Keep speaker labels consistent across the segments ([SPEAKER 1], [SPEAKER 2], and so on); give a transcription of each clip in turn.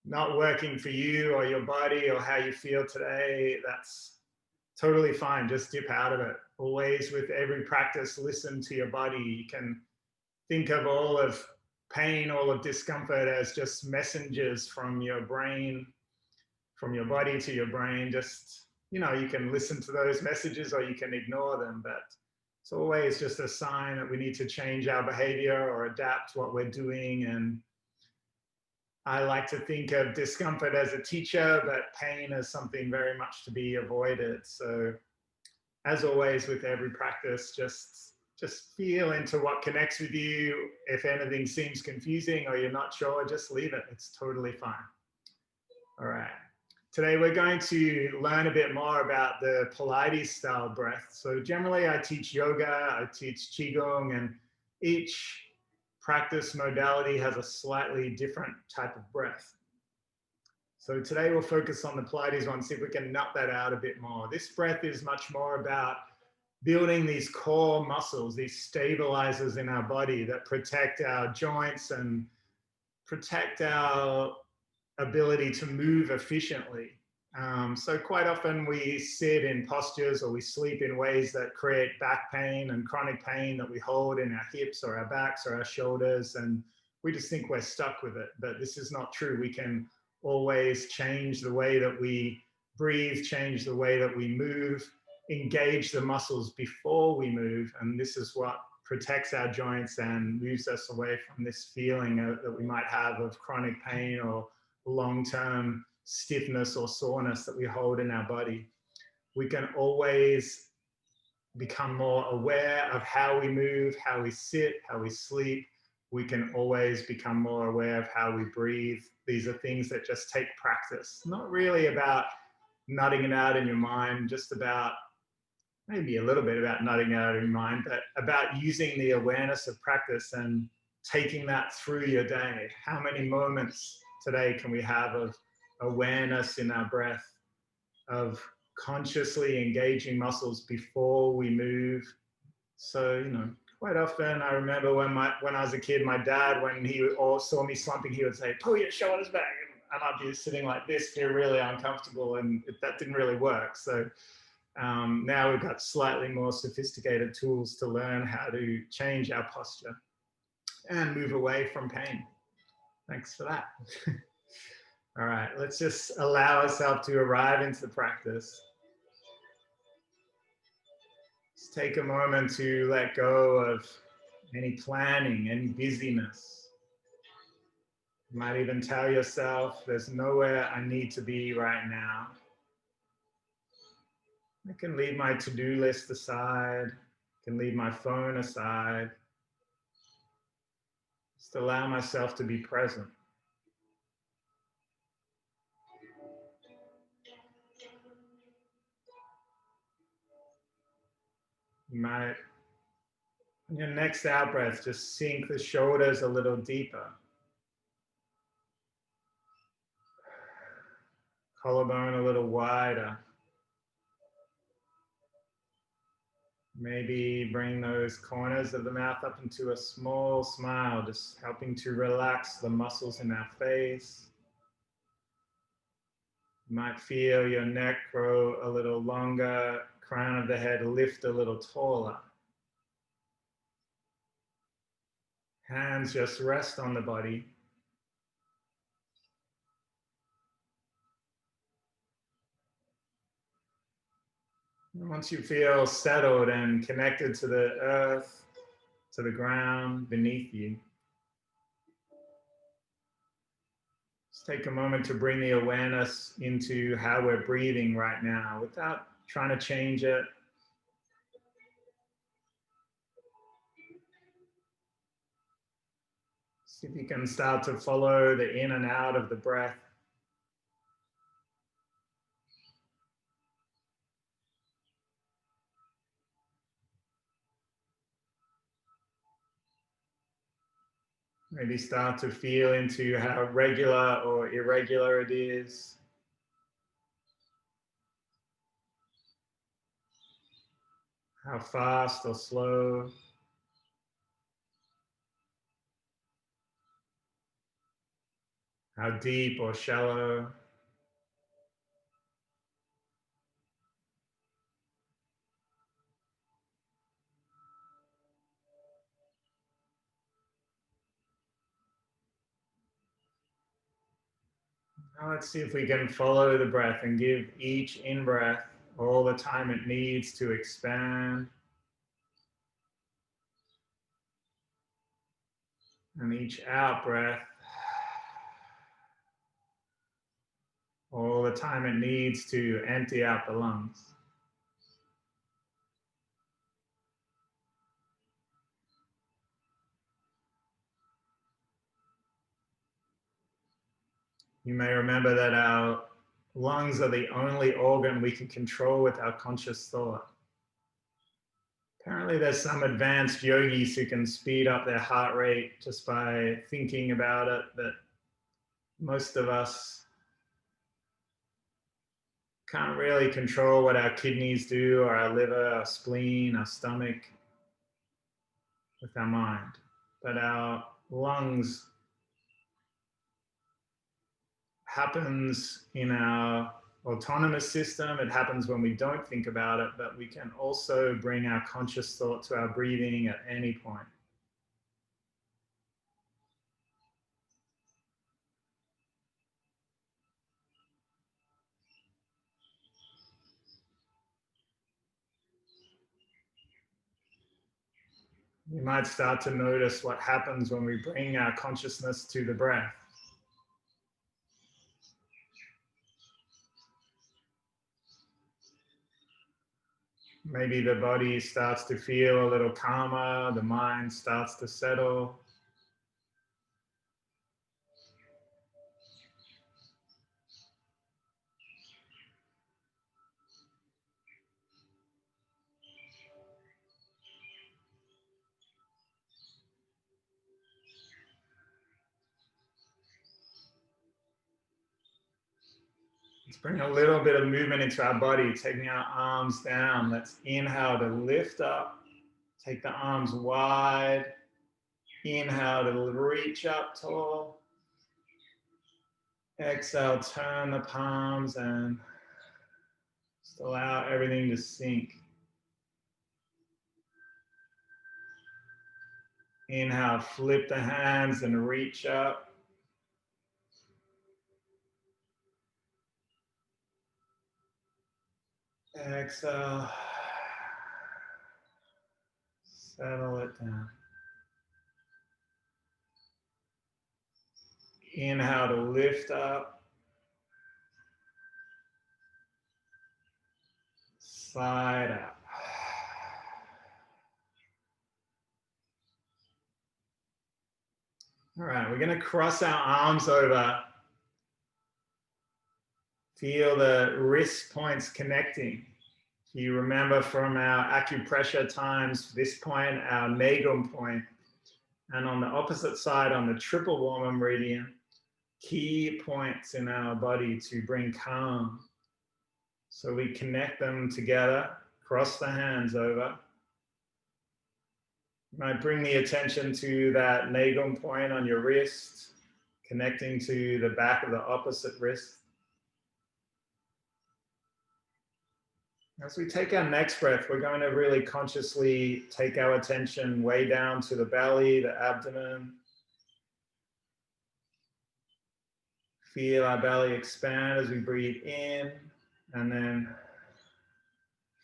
[SPEAKER 1] not working for you or your body or how you feel today, that's totally fine. Just dip out of it. Always, with every practice, listen to your body. You can think of all of pain, all of discomfort as just messengers from your brain, from your body to your brain. Just, you can listen to those messages or you can ignore them, but it's always just a sign that we need to change our behavior or adapt what we're doing. And I like to think of discomfort as a teacher, but pain as something very much to be avoided. So as always, with every practice, just feel into what connects with you. If anything seems confusing or you're not sure, just leave it. It's totally fine. All right. Today we're going to learn a bit more about the Pilates style breath. So generally I teach yoga, I teach Qigong, and each practice modality has a slightly different type of breath. So today we'll focus on the Pilates one, see if we can nut that out a bit more. This breath is much more about building these core muscles, these stabilizers in our body that protect our joints and protect our ability to move efficiently. So quite often we sit in postures or we sleep in ways that create back pain and chronic pain that we hold in our hips or our backs or our shoulders, and we just think we're stuck with it. But this is not true. We can always change the way that we breathe, change the way that we move, engage the muscles before we move, and this is what protects our joints and moves us away from this feeling that we might have of chronic pain or long-term stiffness or soreness that we hold in our body. We can always become more aware of how we move, how we sit, how we sleep. We can always become more aware of how we breathe. These are things that just take practice. Not really about nutting it out in your mind, just about maybe a little bit about nutting it out in your mind, but about using the awareness of practice and taking that through your day. How many moments today can we have of awareness in our breath, of consciously engaging muscles before we move? So, quite often I remember when I was a kid, my dad, when he saw me slumping, he would say, pull your shoulders back. And I'd be sitting like this, feel really uncomfortable, and that didn't really work. So now we've got slightly more sophisticated tools to learn how to change our posture and move away from pain. Thanks for that. All right, let's just allow ourselves to arrive into the practice. Just take a moment to let go of any planning, any busyness. You might even tell yourself, there's nowhere I need to be right now. I can leave my to-do list aside, I can leave my phone aside. Just allow myself to be present. You might, on your next out breath, just sink the shoulders a little deeper. Collarbone a little wider. Maybe bring those corners of the mouth up into a small smile, just helping to relax the muscles in our face. You might feel your neck grow a little longer, crown of the head lift a little taller. Hands just rest on the body. And once you feel settled and connected to the earth, to the ground beneath you, just take a moment to bring the awareness into how we're breathing right now without trying to change it. See if you can start to follow the in and out of the breath. Maybe start to feel into how regular or irregular it is. How fast or slow. how deep or shallow. Now let's see if we can follow the breath and give each in-breath all the time it needs to expand, and each out-breath all the time it needs to empty out the lungs. You may remember that our lungs are the only organ we can control with our conscious thought. Apparently, there's some advanced yogis who can speed up their heart rate just by thinking about it, but most of us can't really control what our kidneys do, or our liver, our spleen, our stomach with our mind. But our lungs happens in our autonomous system. It happens when we don't think about it, but we can also bring our conscious thought to our breathing at any point. You might start to notice what happens when we bring our consciousness to the breath. Maybe the body starts to feel a little calmer, the mind starts to settle. Let's bring a little bit of movement into our body, taking our arms down. Let's inhale to lift up, take the arms wide. Inhale to reach up tall. Exhale, turn the palms and just allow everything to sink. Inhale, flip the hands and reach up. Exhale, settle it down. Inhale to lift up. Slide out. All right, we're going to cross our arms over. Feel the wrist points connecting. If you remember from our acupressure times, this point, our navel point, and on the opposite side, on the triple warmer meridian, key points in our body to bring calm. So we connect them together, cross the hands over. You might bring the attention to that navel point on your wrist, connecting to the back of the opposite wrist. As we take our next breath, we're going to really consciously take our attention way down to the belly, the abdomen. Feel our belly expand as we breathe in, and then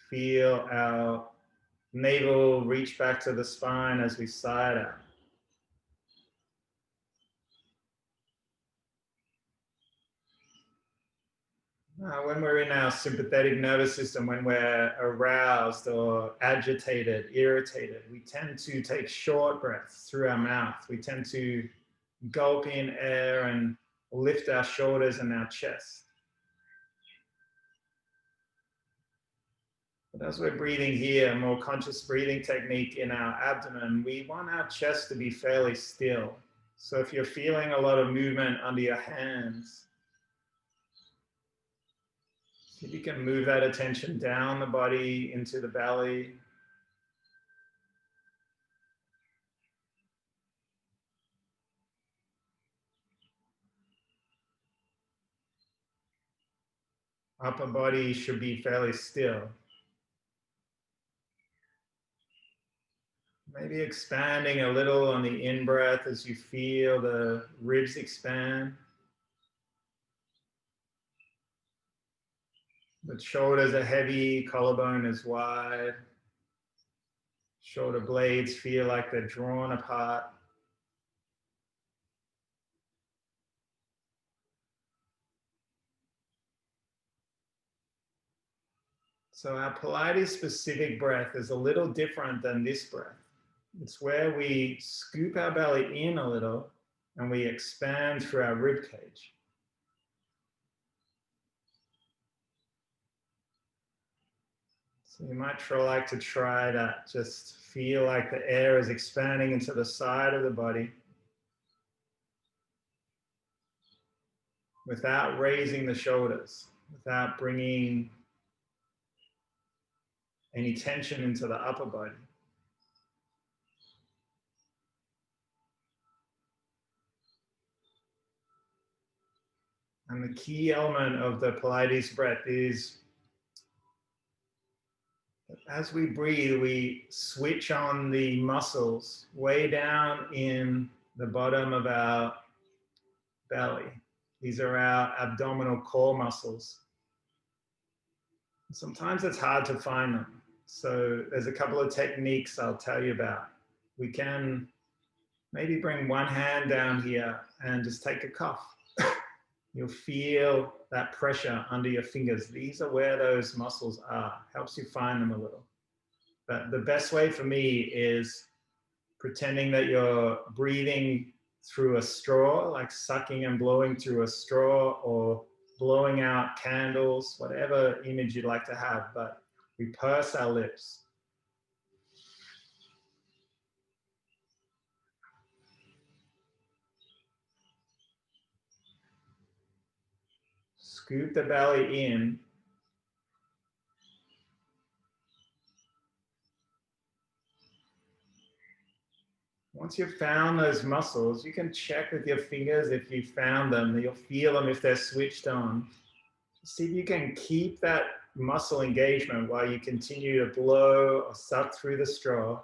[SPEAKER 1] feel our navel reach back to the spine as we sigh out. When we're in our sympathetic nervous system, when we're aroused or agitated, irritated, we tend to take short breaths through our mouth. We tend to gulp in air and lift our shoulders and our chest. But as we're breathing here, a more conscious breathing technique in our abdomen, we want our chest to be fairly still. So if you're feeling a lot of movement under your hands, if you can move that attention down the body into the belly. Upper body should be fairly still. Maybe expanding a little on the in-breath as you feel the ribs expand. The shoulders are heavy, collarbone is wide. Shoulder blades feel like they're drawn apart. So our Pilates specific breath is a little different than this breath. It's where we scoop our belly in a little and we expand through our rib cage. So you might like to try that. Just feel like the air is expanding into the side of the body without raising the shoulders, without bringing any tension into the upper body. And the key element of the Pilates breath is as we breathe, we switch on the muscles way down in the bottom of our belly. These are our abdominal core muscles. Sometimes it's hard to find them. So there's a couple of techniques I'll tell you about. We can maybe bring one hand down here and just take a cough. You'll feel that pressure under your fingers. These are where those muscles are. Helps you find them a little. But the best way for me is pretending that you're breathing through a straw, like sucking and blowing through a straw, or blowing out candles, whatever image you'd like to have, but we purse our lips. Scoop the belly in. Once you've found those muscles, you can check with your fingers if you found them. You'll feel them if they're switched on. See if you can keep that muscle engagement while you continue to blow or suck through the straw.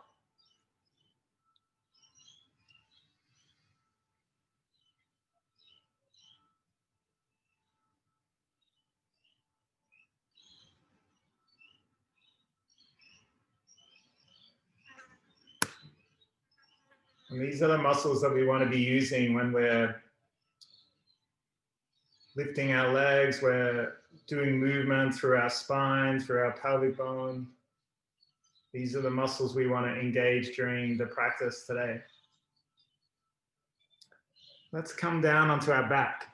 [SPEAKER 1] And these are the muscles that we want to be using when we're lifting our legs, we're doing movement through our spine, through our pelvic bone. These are the muscles we want to engage during the practice today. Let's come down onto our back.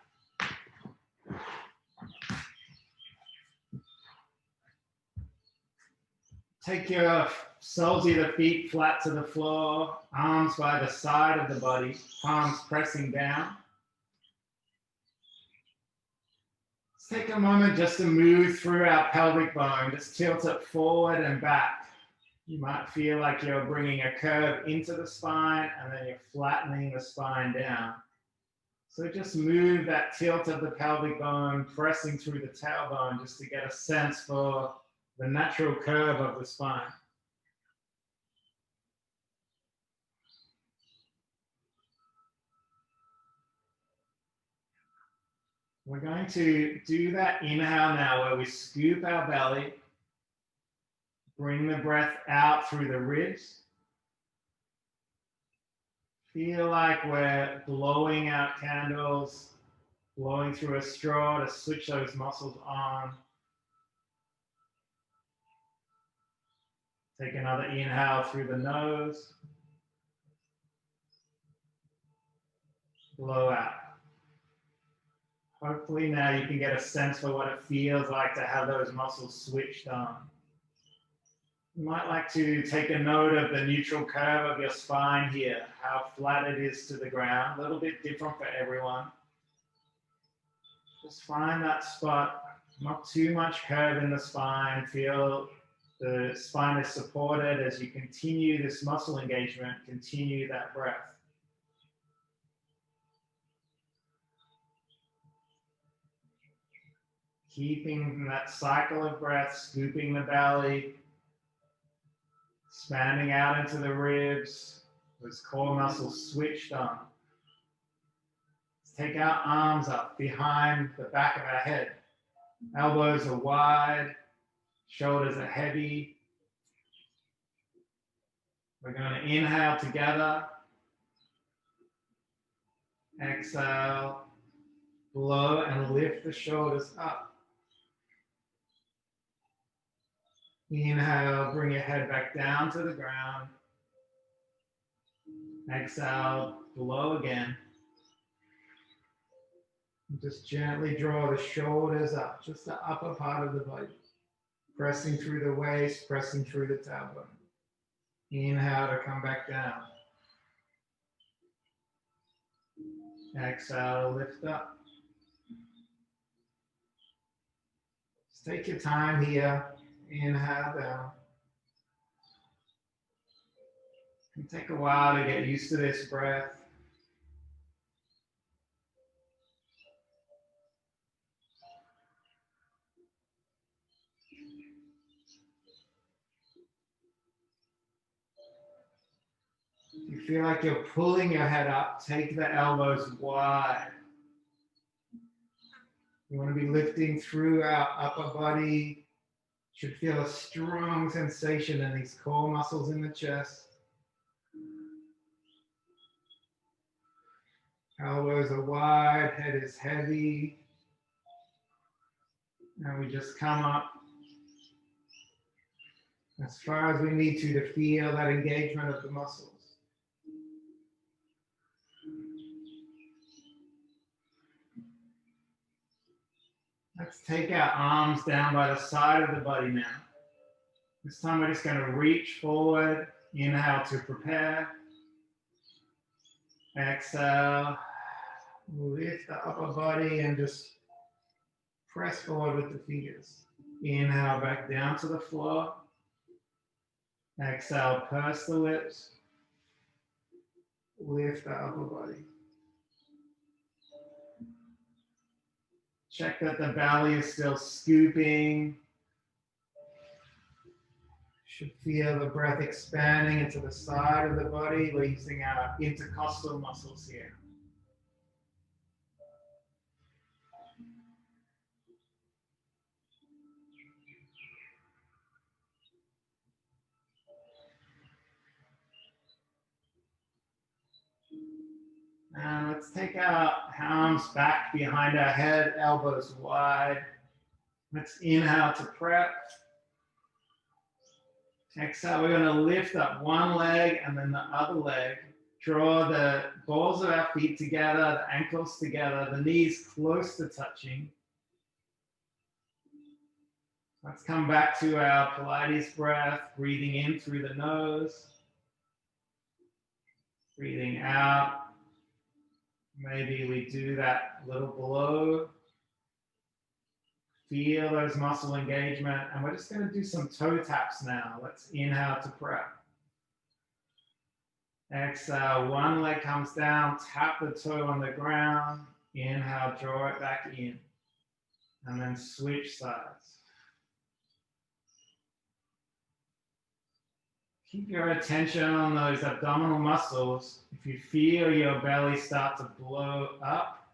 [SPEAKER 1] Take your soles of the feet flat to the floor, arms by the side of the body, palms pressing down. Let's take a moment just to move through our pelvic bone, just tilt it forward and back. You might feel like you're bringing a curve into the spine and then you're flattening the spine down. So just move that tilt of the pelvic bone, pressing through the tailbone just to get a sense for the natural curve of the spine. We're going to do that inhale now where we scoop our belly, bring the breath out through the ribs. Feel like we're blowing out candles, blowing through a straw to switch those muscles on. Take another inhale through the nose. Blow out. Hopefully now you can get a sense for what it feels like to have those muscles switched on. You might like to take a note of the neutral curve of your spine here, how flat it is to the ground, a little bit different for everyone. Just find that spot, not too much curve in the spine. Feel the spine is supported as you continue this muscle engagement, continue that breath. Keeping that cycle of breath, scooping the belly, expanding out into the ribs, those core muscles switched on. Let's take our arms up behind the back of our head. Elbows are wide, shoulders are heavy. We're going to inhale together. Exhale, blow and lift the shoulders up. Inhale, bring your head back down to the ground. Exhale, blow again. And just gently draw the shoulders up, just the upper part of the body. Pressing through the waist, pressing through the tailbone. Inhale to come back down. Exhale, lift up. Just take your time here. Inhale down. It can take a while to get used to this breath. If you feel like you're pulling your head up, take the elbows wide. You want to be lifting through our upper body. You should feel a strong sensation in these core muscles in the chest. Elbows are wide, head is heavy. And we just come up as far as we need to feel that engagement of the muscles. Let's take our arms down by the side of the body now. This time we're just going to reach forward. Inhale to prepare. Exhale. Lift the upper body and just press forward with the fingers. Inhale back down to the floor. Exhale, purse the lips. Lift the upper body. Check that the belly is still scooping. Should feel the breath expanding into the side of the body. We're using our intercostal muscles here. And let's take our arms back behind our head, elbows wide. Let's inhale to prep. Exhale, we're going to lift up one leg and then the other leg. Draw the balls of our feet together, the ankles together, the knees close to touching. Let's come back to our Pilates breath, breathing in through the nose. Breathing out. Maybe we do that little blow. Feel those muscle engagement. And we're just going to do some toe taps now. Let's inhale to prep. Exhale, one leg comes down, tap the toe on the ground. Inhale, draw it back in. And then switch sides. Keep your attention on those abdominal muscles. If you feel your belly start to blow up,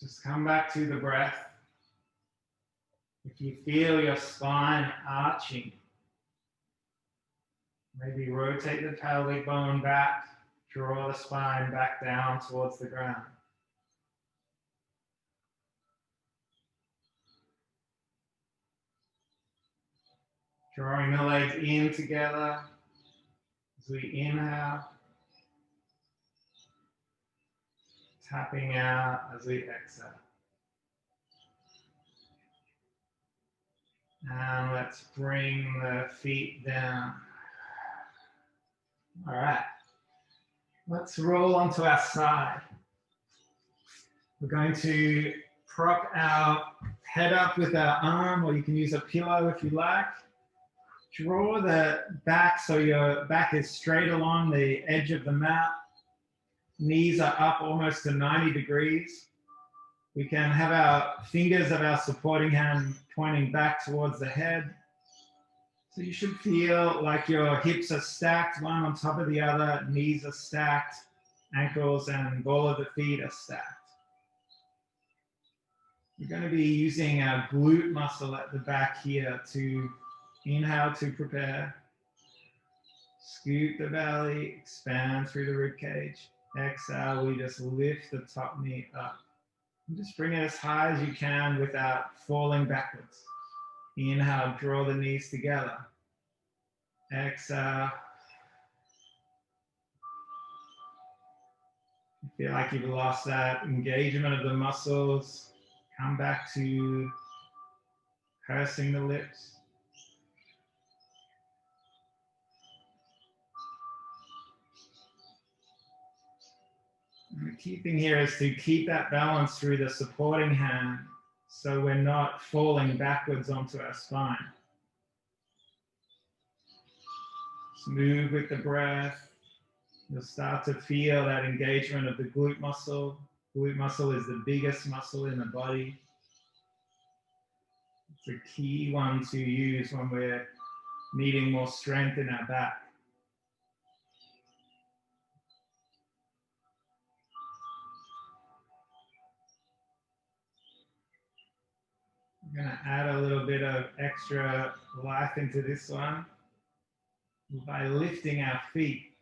[SPEAKER 1] just come back to the breath. If you feel your spine arching, maybe rotate the pelvic bone back, draw the spine back down towards the ground. Drawing the legs in together as we inhale. Tapping out as we exhale. And let's bring the feet down. All right. Let's roll onto our side. We're going to prop our head up with our arm, or you can use a pillow if you like. Draw the back so your back is straight along the edge of the mat. Knees are up almost to 90 degrees.
[SPEAKER 2] We can have our fingers of our supporting hand pointing back towards the head. So you should feel like your hips are stacked, one on top of the other, knees are stacked, ankles and ball of the feet are stacked. We're going to be using our glute muscle at the back here to inhale to prepare. Scoop the belly, expand through the rib cage. Exhale, we just lift the top knee up. And just bring it as high as you can without falling backwards. Inhale, draw the knees together. Exhale. You feel like you've lost that engagement of the muscles. Come back to pursing the lips. And the key thing here is to keep that balance through the supporting hand so we're not falling backwards onto our spine. Just move with the breath. You'll start to feel that engagement of the glute muscle. Glute muscle is the biggest muscle in the body. It's a key one to use when we're needing more strength in our back. I'm going to add a little bit of extra life into this one by lifting our feet.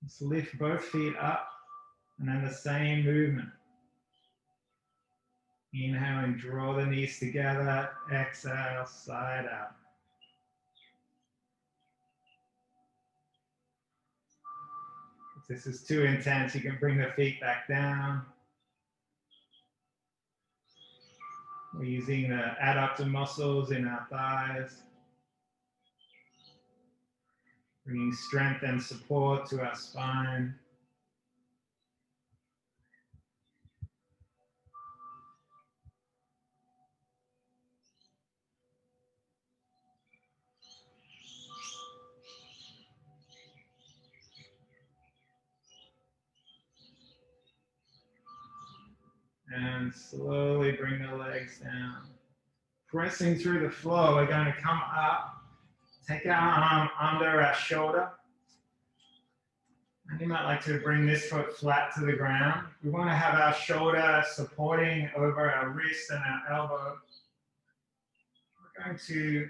[SPEAKER 2] Just lift both feet up and then the same movement. Inhale and draw the knees together. Exhale, side out. If this is too intense, you can bring the feet back down. We're using the adductor muscles in our thighs, bringing strength and support to our spine. And slowly bring the legs down. Pressing through the floor, we're going to come up, take our arm under our shoulder. And you might like to bring this foot flat to the ground. We want to have our shoulder supporting over our wrist and our elbow. We're going to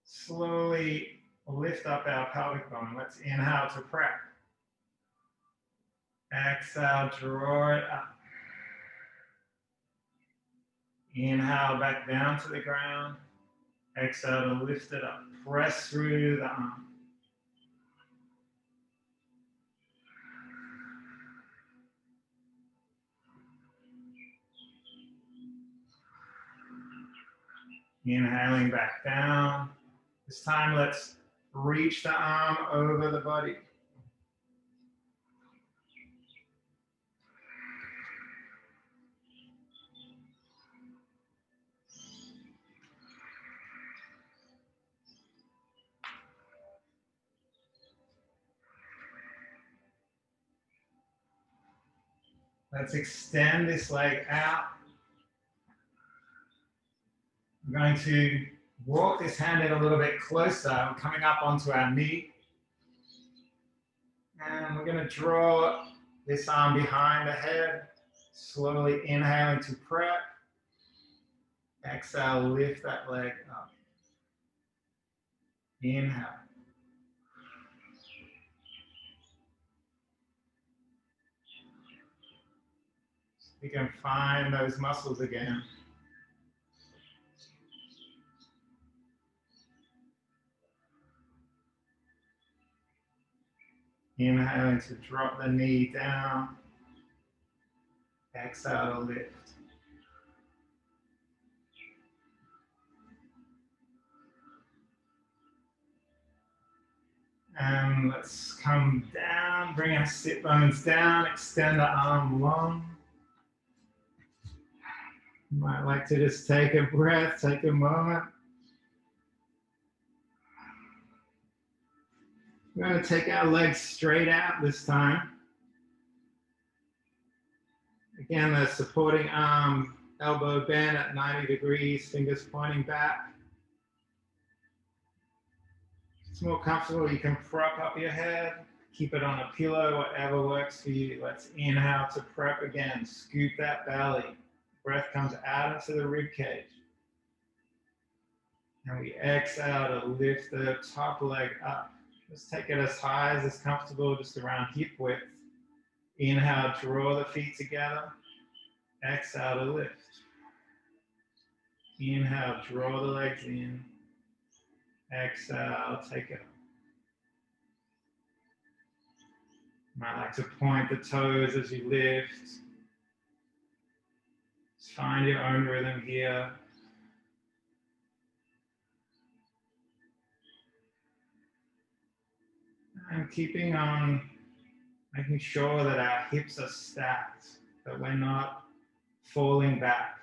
[SPEAKER 2] slowly lift up our pelvic bone. Let's inhale to prep. Exhale, draw it up. Inhale back down to the ground. Exhale to lift it up. Press through the arm. Inhaling back down. This time let's reach the arm over the body. Let's extend this leg out. I'm going to walk this hand in a little bit closer. I'm coming up onto our knee. And we're going to draw this arm behind the head. Slowly inhaling to prep. Exhale, lift that leg up. Inhale. You can find those muscles again. Inhaling to drop the knee down. Exhale to lift. And let's come down, bring our sit bones down, extend the arm long. You might like to just take a breath, take a moment. We're going to take our legs straight out this time. Again, the supporting arm, elbow bent at 90 degrees, fingers pointing back. If it's more comfortable, you can prop up your head, keep it on a pillow, whatever works for you. Let's inhale to prep again, scoop that belly. Breath comes out into the rib cage. And we exhale to lift the top leg up. Just take it as high as is comfortable, just around hip width. Inhale, draw the feet together. Exhale to lift. Inhale, draw the legs in. Exhale, take it up. Might like to point the toes as you lift. Just find your own rhythm here. And keeping on making sure that our hips are stacked, that we're not falling back.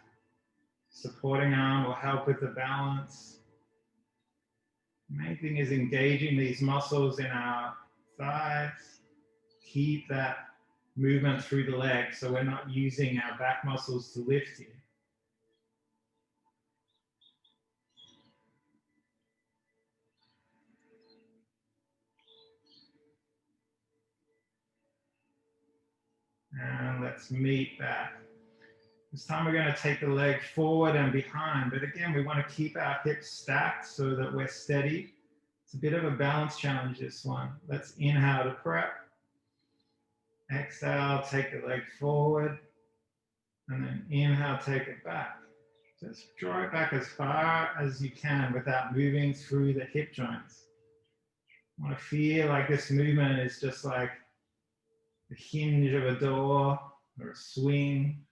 [SPEAKER 2] Supporting arm will help with the balance. The main thing is engaging these muscles in our thighs. Keep that movement through the legs so we're not using our back muscles to lift here. And let's meet back. This time we're going to take the leg forward and behind, but again, we want to keep our hips stacked so that we're steady. It's a bit of a balance challenge, this one. Let's inhale to prep. Exhale, take the leg forward, and then inhale, take it back. Just draw it back as far as you can without moving through the hip joints. You want to feel like this movement is just like the hinge of a door or a swing.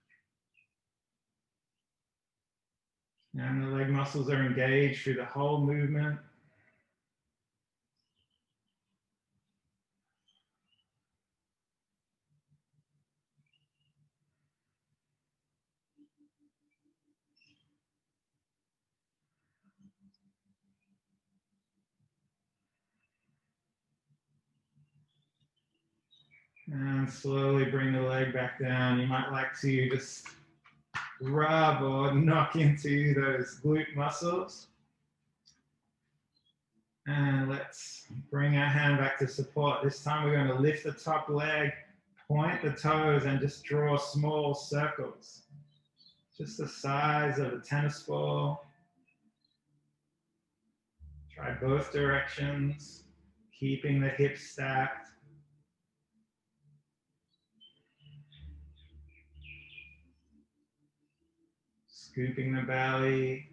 [SPEAKER 2] And the leg muscles are engaged through the whole movement. And slowly bring the leg back down. You might like to just rub or knock into those glute muscles. And let's bring our hand back to support. This time we're going to lift the top leg, point the toes, and just draw small circles. Just the size of a tennis ball. Try both directions, keeping the hips stacked. Scooping the belly.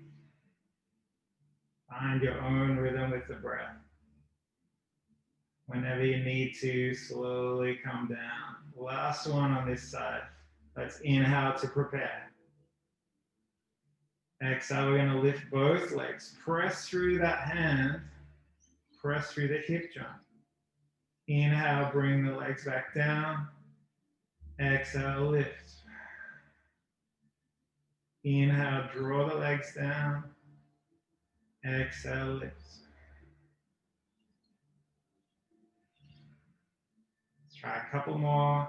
[SPEAKER 2] Find your own rhythm with the breath. Whenever you need to, slowly come down. Last one on this side. Let's inhale to prepare. Exhale, we're going to lift both legs. Press through that hand. Press through the hip joint. Inhale, bring the legs back down. Exhale, lift. Inhale, draw the legs down. Exhale, lift. Let's try a couple more.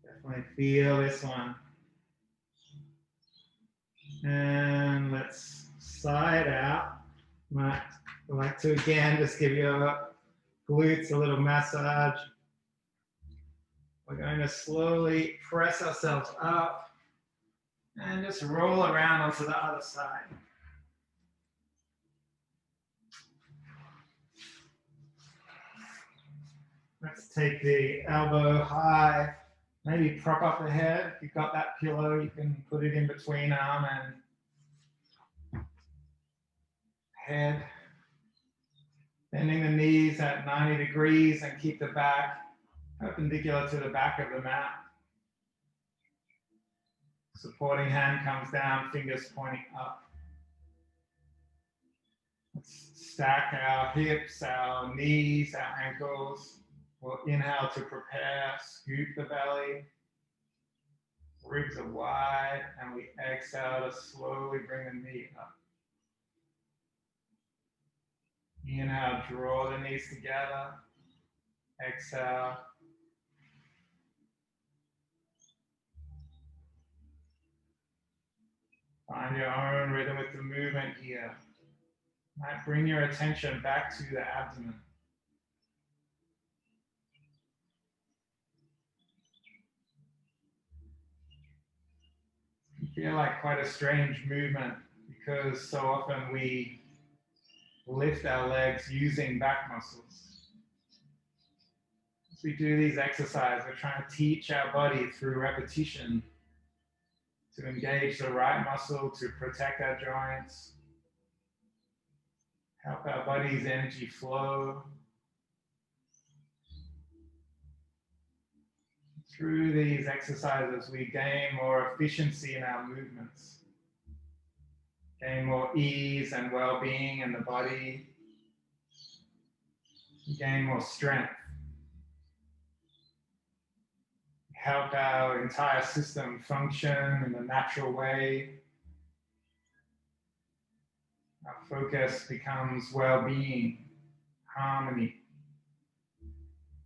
[SPEAKER 2] Definitely feel this one. And let's side out. Might like to again just give your glutes a little massage. We're going to slowly press ourselves up and just roll around onto the other side. Let's take the elbow high, maybe prop up the head. If you've got that pillow, you can put it in between arm and head. Bending the knees at 90 degrees and keep the back perpendicular to the back of the mat. Supporting hand comes down, fingers pointing up. Let's stack our hips, our knees, our ankles. We'll inhale to prepare, scoop the belly. Ribs are wide, and we exhale to slowly bring the knee up. Inhale, draw the knees together. Exhale. Find your own rhythm with the movement here. Might bring your attention back to the abdomen. You feel like quite a strange movement because so often we lift our legs using back muscles. As we do these exercises, we're trying to teach our body through repetition to engage the right muscle to protect our joints, help our body's energy flow. Through these exercises, we gain more efficiency in our movements, gain more ease and well-being in the body, gain more strength, help our entire system function in a natural way. Our focus becomes well-being, harmony,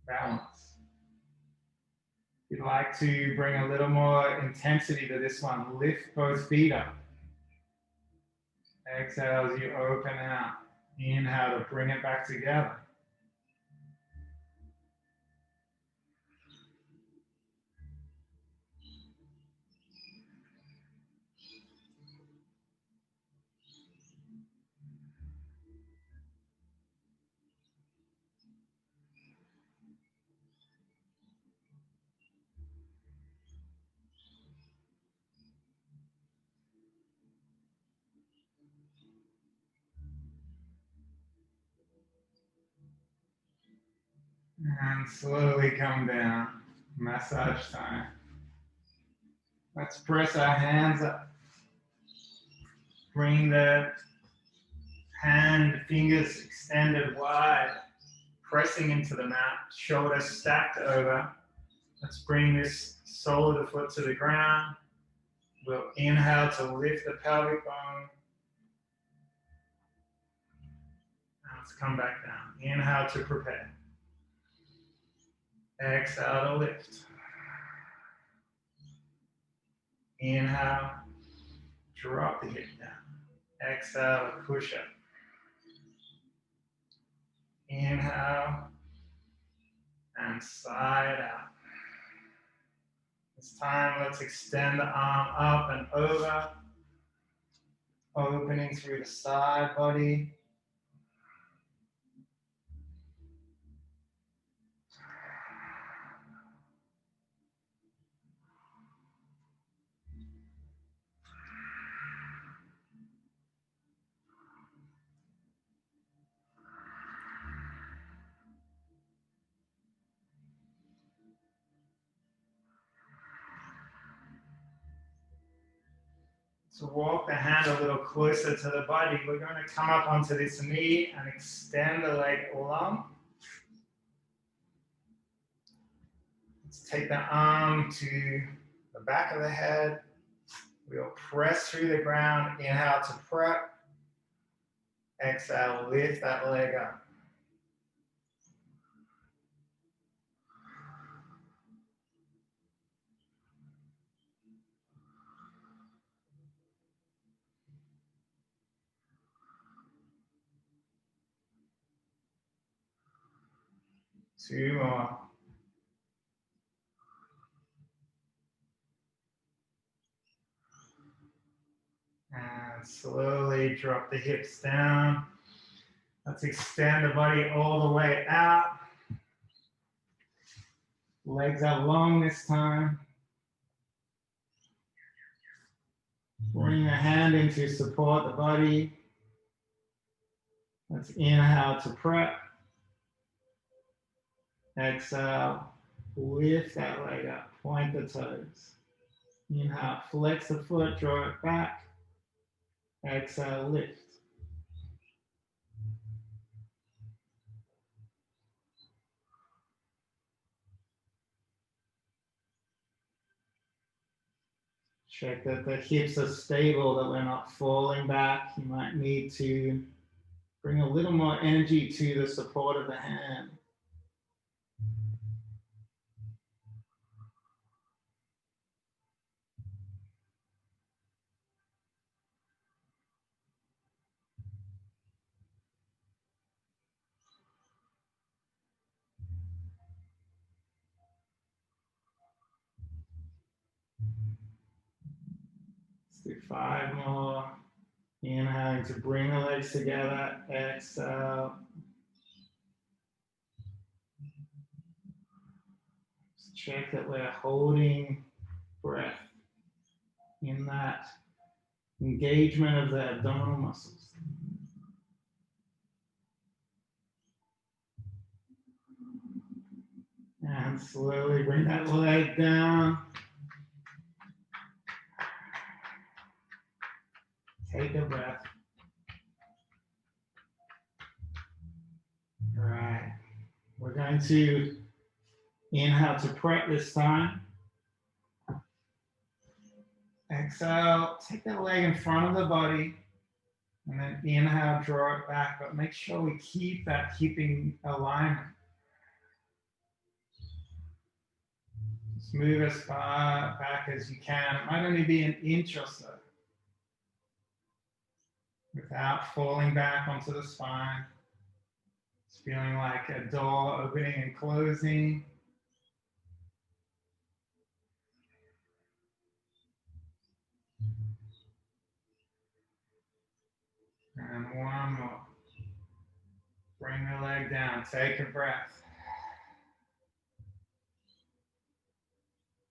[SPEAKER 2] balance. If you'd like to bring a little more intensity to this one, lift both feet up. Exhale as you open out. Inhale to bring it back together. And slowly come down. Massage time. Let's press our hands up. Bring the hand, fingers extended wide, pressing into the mat, shoulders stacked over. Let's bring this sole of the foot to the ground. We'll inhale to lift the pelvic bone. Now let's come back down. Inhale to prepare. Exhale to lift. Inhale, drop the hip down. Exhale to push up. Inhale and side out. This time, let's extend the arm up and over, opening through the side body. To walk the hand a little closer to the body, we're going to come up onto this knee and extend the leg long. Let's take the arm to the back of the head. We'll press through the ground. Inhale to prep. Exhale, lift that leg up. Two more. And slowly drop the hips down. Let's extend the body all the way out. Legs out long this time. Bring the hand in to support the body. Let's inhale to prep. Exhale, lift that leg up, point the toes. Inhale, flex the foot, draw it back. Exhale, lift. Check that the hips are stable, that we're not falling back. You might need to bring a little more energy to the support of the hand. Do 5 more. Inhaling to bring the legs together. Exhale. Just check that we're holding breath in that engagement of the abdominal muscles. And slowly bring that leg down. Take a breath. All right. We're going to inhale to prep this time. Exhale, take that leg in front of the body. And then inhale, draw it back. But make sure we keep that hipping alignment. Just move as far back as you can. It might only be an inch or so. Without falling back onto the spine. It's feeling like a door opening and closing. And one more. Bring the leg down. Take a breath.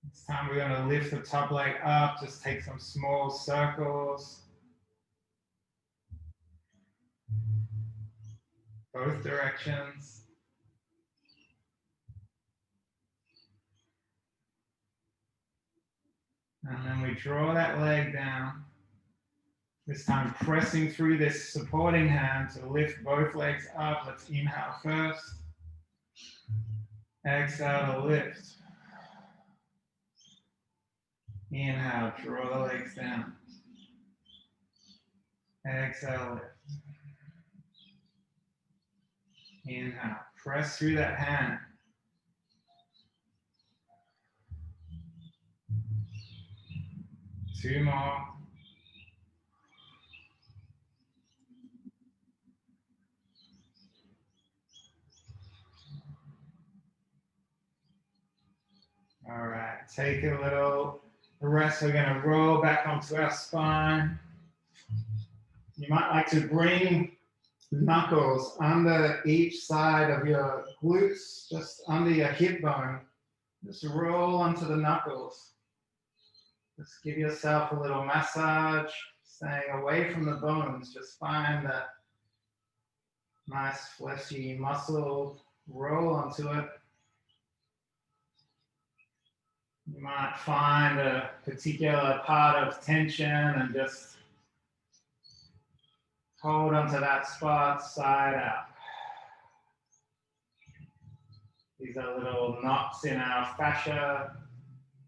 [SPEAKER 2] This time we're going to lift the top leg up. Just take some small circles. Both directions. And then we draw that leg down. This time pressing through this supporting hand to lift both legs up. Let's inhale first. Exhale to lift. Inhale, draw the legs down. Exhale, lift. Inhale, press through that hand. Two more. All right, take a little rest. We're going to roll back onto our spine. You might like to bring knuckles under each side of your glutes, just under your hip bone. Just roll onto the knuckles. Just give yourself a little massage, staying away from the bones. Just find that nice fleshy muscle, roll onto it. You might find a particular part of tension and just hold onto that spot, side out. These are little knots in our fascia,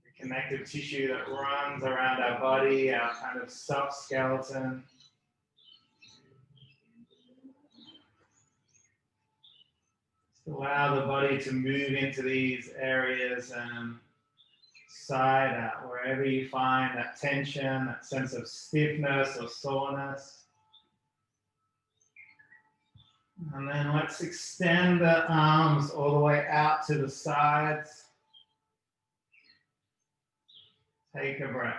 [SPEAKER 2] the connective tissue that runs around our body, our kind of soft skeleton. Just allow the body to move into these areas and side out, wherever you find that tension, that sense of stiffness or soreness. And then let's extend the arms all the way out to the sides. Take a breath.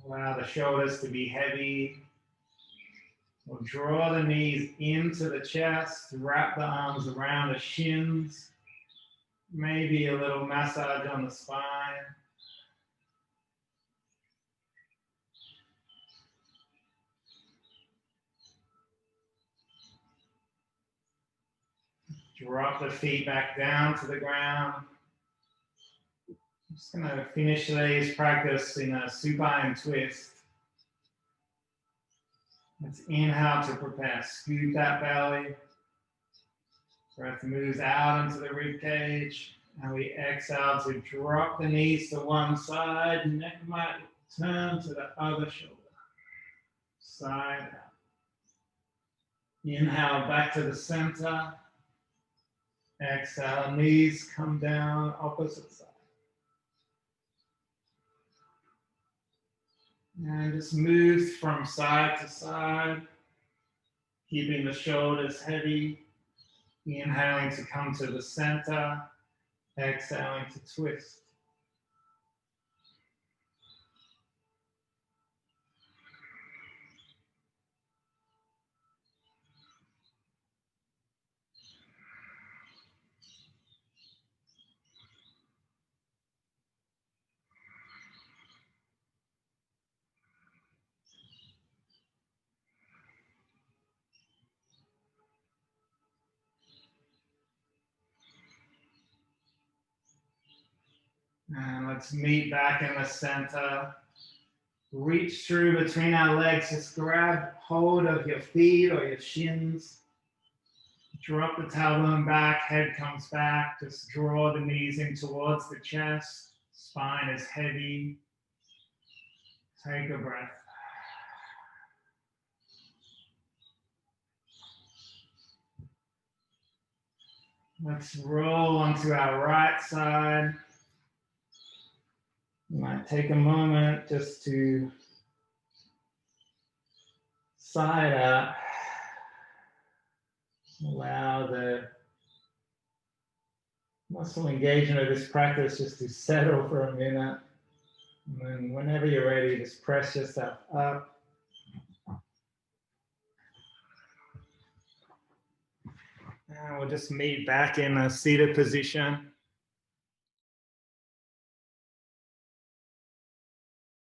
[SPEAKER 2] Allow the shoulders to be heavy. We'll draw the knees into the chest, wrap the arms around the shins. Maybe a little massage on the spine. Drop the feet back down to the ground. I'm just going to finish today's practice in a supine twist. Let's inhale to prepare. Scoop that belly. Breath moves out into the rib cage. And we exhale to drop the knees to one side. Neck might turn to the other shoulder. Side out. Inhale back to the center. Exhale, knees come down, opposite side. And just move from side to side, keeping the shoulders heavy. Inhaling to come to the center, exhaling to twist. And let's meet back in the center. Reach through between our legs. Just grab hold of your feet or your shins. Drop the tailbone back, head comes back. Just draw the knees in towards the chest. Spine is heavy. Take a breath. Let's roll onto our right side. You might take a moment just to side up. Allow the muscle engagement of this practice just to settle for a minute. And then whenever you're ready, just press yourself up. And we'll just meet back in a seated position.